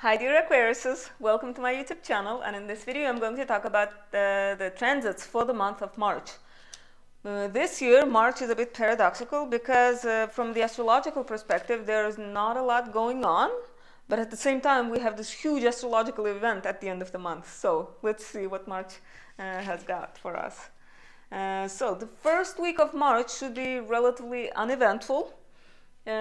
Hi dear Aquariuses, welcome to my YouTube channel, and in this video I'm going to talk about the transits for the month of March. This year March is a bit paradoxical because from the astrological perspective there is not a lot going on, but at the same time we have this huge astrological event at the end of the month. So let's see what March has got for us. So the first week of March should be relatively uneventful.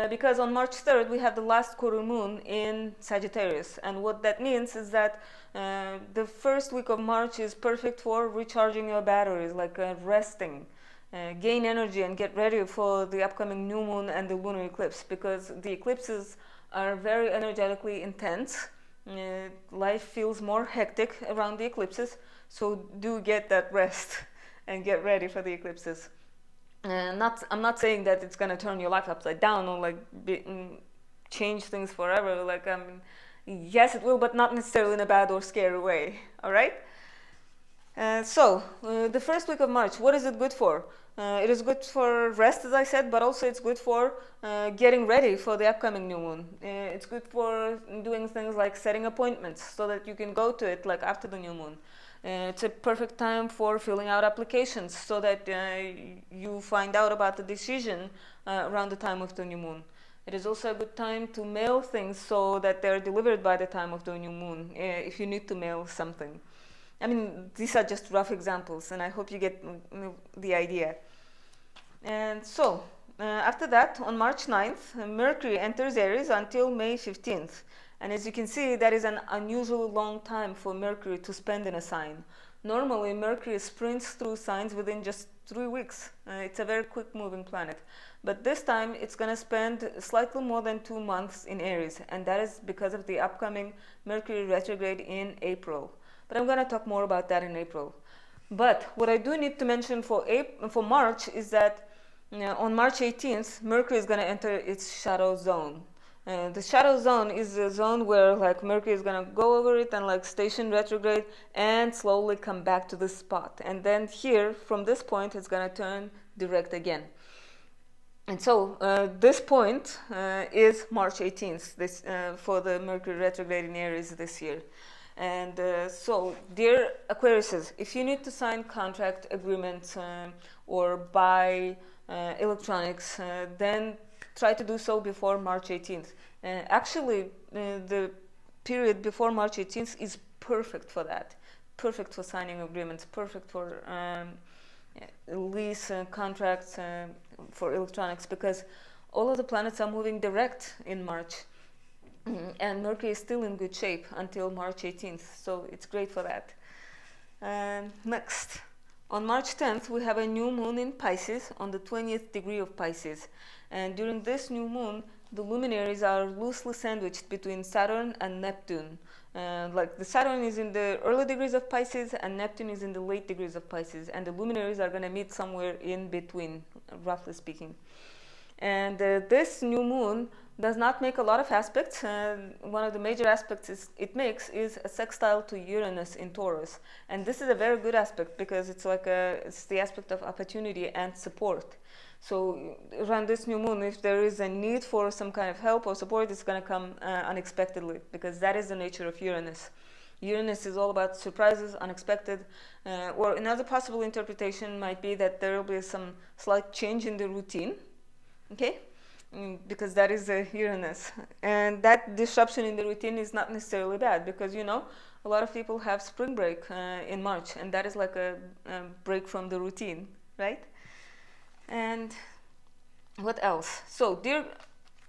Because on March 3rd we have the last quarter moon in Sagittarius, and what that means is that the first week of March is perfect for recharging your batteries, like resting, gain energy and get ready for the upcoming new moon and the lunar eclipse, because the eclipses are very energetically intense. Life feels more hectic around the eclipses, so do get that rest and get ready for the eclipses. I'm not saying that it's gonna turn your life upside down or change things forever. Yes, it will, but not necessarily in a bad or scary way. All right. The first week of March, what is it good for? It is good for rest, as I said, but also it's good for getting ready for the upcoming new moon. It's good for doing things like setting appointments so that you can go to it like after the new moon. It's a perfect time for filling out applications so that you find out about the decision around the time of the new moon. It is also a good time to mail things so that they're delivered by the time of the new moon, if you need to mail something. I mean, these are just rough examples, and I hope you get the idea. And so, after that, on March 9th, Mercury enters Aries until May 15th. And as you can see, that is an unusually long time for Mercury to spend in a sign. Normally, Mercury sprints through signs within just 3 weeks. It's a very quick moving planet. But this time, it's going to spend slightly more than 2 months in Aries. And that is because of the upcoming Mercury retrograde in April. But I'm going to talk more about that in April. But what I do need to mention for March is that on March 18th, Mercury is going to enter its shadow zone. The shadow zone is a zone where Mercury is going to go over it and station retrograde and slowly come back to this spot. And then here, from this point, it's going to turn direct again. And so this point is March 18th for the Mercury retrograde in Aries this year. And so, dear Aquariuses, if you need to sign contract agreements or buy electronics, then try to do so before March 18th. Actually, the period before March 18th is perfect for that. Perfect for signing agreements, perfect for lease contracts for electronics, because all of the planets are moving direct in March. And Mercury is still in good shape until March 18th, so it's great for that. Next, on March 10th, we have a new moon in Pisces on the 20th degree of Pisces. And during this new moon, the luminaries are loosely sandwiched between Saturn and Neptune. The Saturn is in the early degrees of Pisces and Neptune is in the late degrees of Pisces. And the luminaries are going to meet somewhere in between, roughly speaking. And this new moon does not make a lot of aspects. One of the major aspects it makes is a sextile to Uranus in Taurus. And this is a very good aspect because it's it's the aspect of opportunity and support. So around this new moon, if there is a need for some kind of help or support, it's going to come unexpectedly, because that is the nature of Uranus. Uranus is all about surprises, unexpected, or another possible interpretation might be that there will be some slight change in the routine. Okay, because that is Uranus, and that disruption in the routine is not necessarily bad, because a lot of people have spring break in March, and that is like a break from the routine, right? And what else? So, dear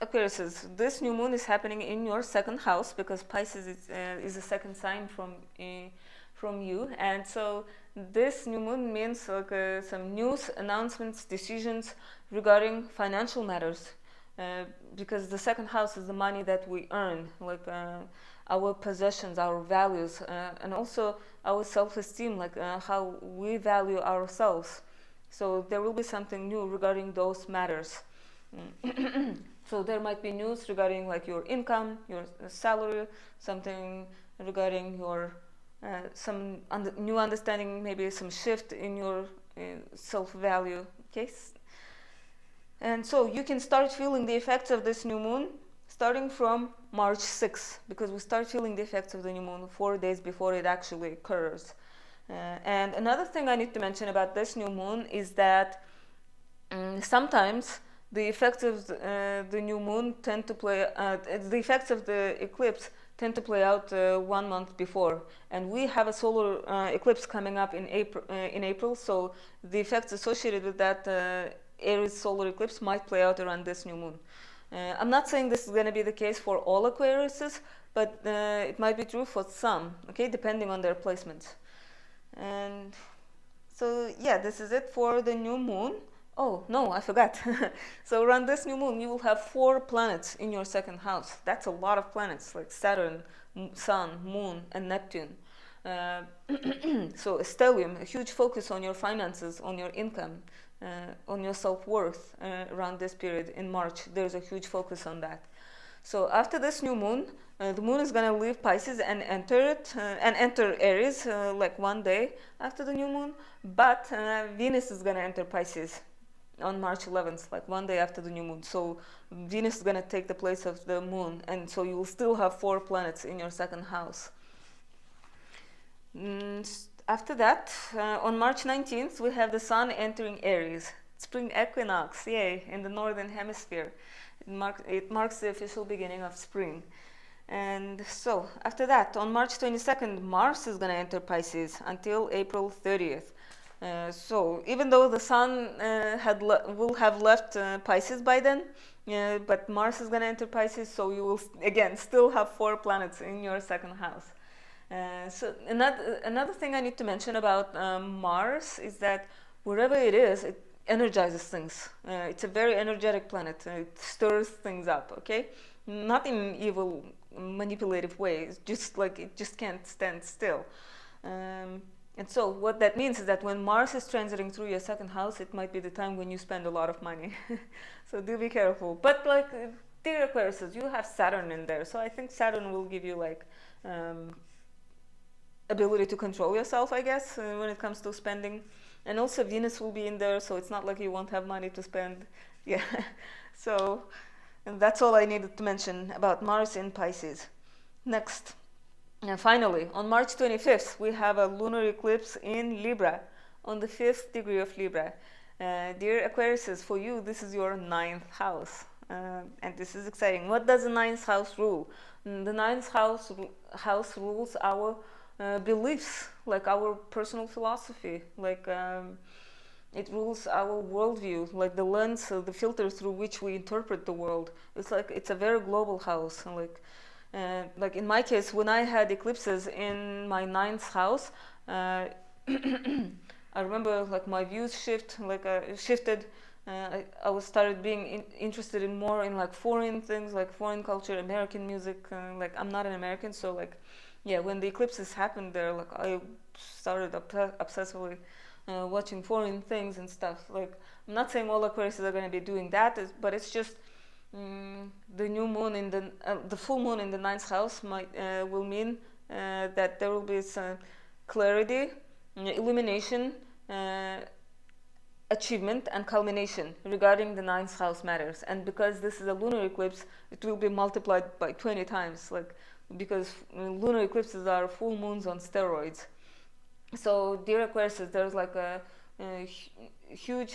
Aquariuses, this new moon is happening in your second house, because Pisces is a second sign from you, and so this new moon means some news, announcements, decisions regarding financial matters, because the second house is the money that we earn, our possessions, our values, and also our self-esteem, how we value ourselves. So there will be something new regarding those matters. So there might be news regarding your income, your salary, something regarding your some new understanding, maybe some shift in your self-value. Okay, and so you can start feeling the effects of this new moon starting from March 6th, because we start feeling the effects of the new moon 4 days before it actually occurs. And another thing I need to mention about this new moon is that sometimes the effects of the new moon tend to play, the effects of the eclipse tend to play out 1 month before, and we have a solar eclipse coming up in April, so the effects associated with that Aries solar eclipse might play out around this new moon. I'm not saying this is going to be the case for all Aquariuses, but it might be true for some, okay, depending on their placements. And so yeah, this is it for the new moon. Oh no, I forgot. So around this new moon you will have 4 planets in your second house. That's a lot of planets, like Saturn, Sun, Moon, and Neptune. So a stellium, a huge focus on your finances, on your income, on your self-worth around this period in March. There's a huge focus on that. So after this new moon, the moon is going to leave Pisces and enter Aries like 1 day after the new moon, but Venus is going to enter Pisces on March 11th, like 1 day after the new moon. So Venus is going to take the place of the moon, and so you will still have 4 planets in your second house. After that, on March 19th, we have the Sun entering Aries. Spring equinox, yay, in the northern hemisphere. It marks the official beginning of spring. And so, after that, on March 22nd, Mars is going to enter Pisces until April 30th. So, even though the Sun will have left Pisces by then, but Mars is going to enter Pisces, so you will, again, still have 4 planets in your second house. So another thing I need to mention about Mars is that wherever it is, it energizes things. It's a very energetic planet. It stirs things up, okay? Not in an evil, manipulative way. It's just like it just can't stand still. And so what that means is that when Mars is transiting through your second house, it might be the time when you spend a lot of money. So do be careful. But like, dear Aquarius, you have Saturn in there. So I think Saturn will give you like ability to control yourself, I guess, when it comes to spending. And also Venus will be in there, so it's not like you won't have money to spend. Yeah. So, and that's all I needed to mention about Mars in Pisces. Next. And finally, on March 25th, we have a lunar eclipse in Libra, on the 5th degree of Libra. Dear Aquariuses, for you, this is your 9th house. And this is exciting. What does the 9th house rule? The 9th house rules our beliefs, like our personal philosophy, like it rules our worldview, like the lens, the filter through which we interpret the world. It's like it's a very global house. Like in my case, when I had eclipses in my 9th house, I remember like my views shifted. I was started being interested in more in like foreign things, like foreign culture, American music. Like I'm not an American, so like yeah, when the eclipses happened there, like I started obsessively watching foreign things and stuff. Like I'm not saying all Aquarius are going to be doing that, but it's just the new moon in the full moon in the 9th house will mean that there will be some clarity, illumination, achievement, and culmination regarding the 9th house matters. And because this is a lunar eclipse, it will be multiplied by 20 times, like because lunar eclipses are full moons on steroids. So dear Aquarius, there's like a huge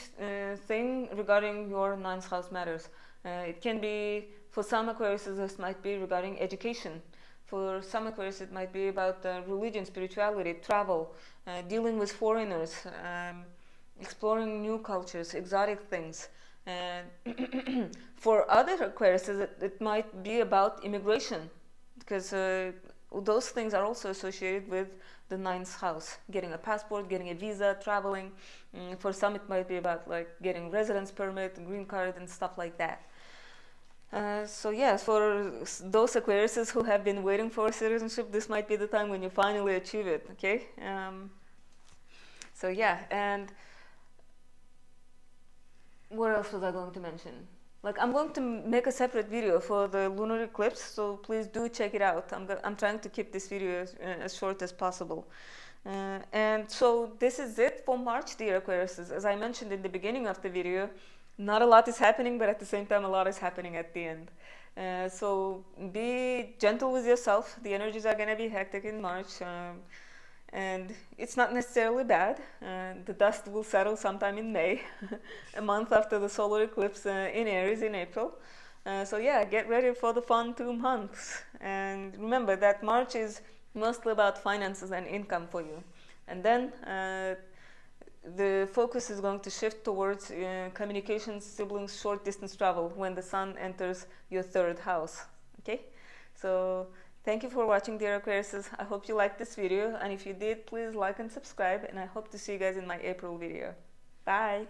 thing regarding your 9th house matters. It can be, for some Aquarius, this might be regarding education. For some Aquarius, it might be about religion, spirituality, travel, dealing with foreigners, exploring new cultures, exotic things. For other Aquarius, it might be about immigration, because those things are also associated with the 9th house, getting a passport, getting a visa, traveling. For some, it might be about like getting residence permit, green card, and stuff like that. So yeah, for those Aquariuses who have been waiting for citizenship, this might be the time when you finally achieve it, okay? So yeah, and what else was I going to mention? Like I'm going to make a separate video for the lunar eclipse, so please do check it out. I'm trying to keep this video as short as possible. And so this is it for March, dear Aquariuses. As I mentioned in the beginning of the video, not a lot is happening, but at the same time a lot is happening at the end. So be gentle with yourself. The energies are going to be hectic in March, and it's not necessarily bad. The dust will settle sometime in May, a month after the solar eclipse in Aries in April. So yeah, get ready for the fun 2 months. And remember that March is mostly about finances and income for you. And then the focus is going to shift towards communications, siblings, short distance travel when the sun enters your third house. Okay, so thank you for watching, dear Aquariuses. I hope you liked this video, and if you did, please like and subscribe, and I hope to see you guys in my April video. Bye.